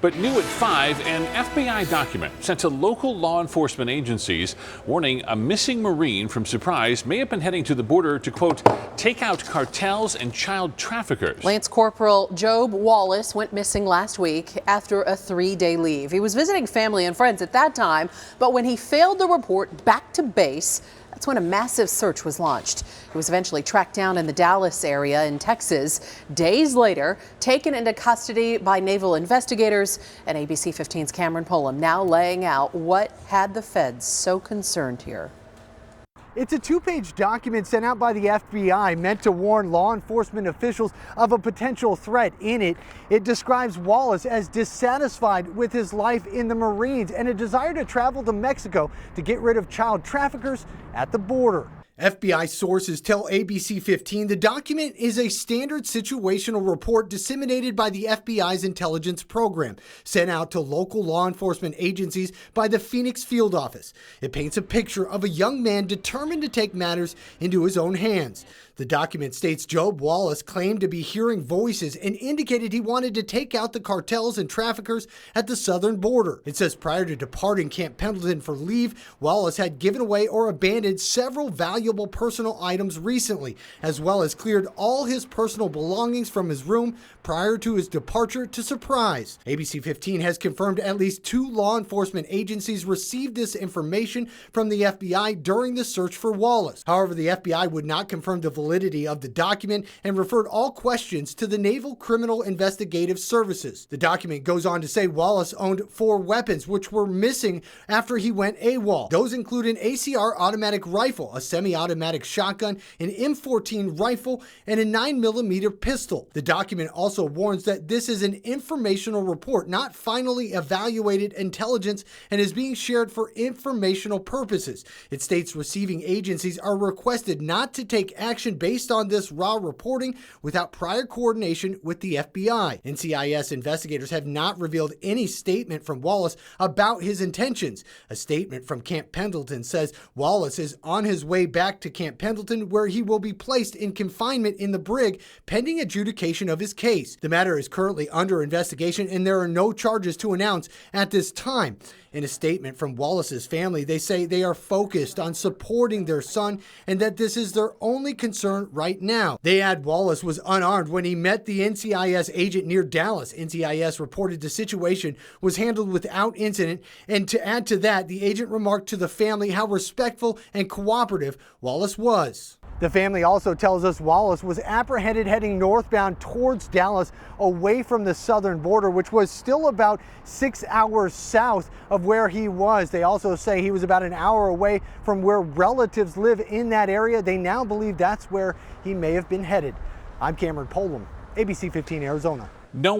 But new at 5, an FBI document sent to local law enforcement agencies warning a missing Marine from Surprise may have been heading to the border to, quote, take out cartels and child traffickers. Lance Corporal Job Wallace went missing last week after a 3-day leave. He was visiting family and friends at that time, but when he failed to report back to base, that's when a massive search was launched. He was eventually tracked down in the Dallas area in Texas. Days later, taken into custody by naval investigators, and ABC 15's Cameron Pullum now laying out what had the feds so concerned here. It's a 2-page document sent out by the FBI meant to warn law enforcement officials of a potential threat. In it, it describes Wallace as dissatisfied with his life in the Marines and a desire to travel to Mexico to get rid of child traffickers at the border. FBI sources tell ABC 15 the document is a standard situational report disseminated by the FBI's intelligence program, sent out to local law enforcement agencies by the Phoenix field office. It paints a picture of a young man determined to take matters into his own hands. The document states Job Wallace claimed to be hearing voices and indicated he wanted to take out the cartels and traffickers at the southern border. It says prior to departing Camp Pendleton for leave, Wallace had given away or abandoned several valuable personal items recently, as well as cleared all his personal belongings from his room prior to his departure to Surprise. ABC 15 has confirmed at least 2 law enforcement agencies received this information from the FBI during the search for Wallace. However, the FBI would not confirm the validity of the document and referred all questions to the Naval Criminal Investigative Services. The document goes on to say Wallace owned 4 weapons which were missing after he went AWOL. Those include an ACR automatic rifle, a semi-automatic shotgun, an M14 rifle, and a 9mm pistol. The document also warns that this is an informational report, not finally evaluated intelligence, and is being shared for informational purposes. It states receiving agencies are requested not to take action based on this raw reporting without prior coordination with the FBI. NCIS investigators have not revealed any statement from Wallace about his intentions. A statement from Camp Pendleton says Wallace is on his way back to Camp Pendleton, where he will be placed in confinement in the brig pending adjudication of his case. The matter is currently under investigation and there are no charges to announce at this time. In a statement from Wallace's family, they say they are focused on supporting their son and that this is their only concern right now. They add Wallace was unarmed when he met the NCIS agent near Dallas. NCIS reported the situation was handled without incident, and to add to that, the agent remarked to the family how respectful and cooperative Wallace was. The family also tells us Wallace was apprehended heading northbound towards Dallas, away from the southern border, which was still about 6 hours south of where he was. They also say he was about an hour away from where relatives live in that area. They now believe that's where he may have been headed. I'm Cameron Pullum, ABC 15 Arizona. No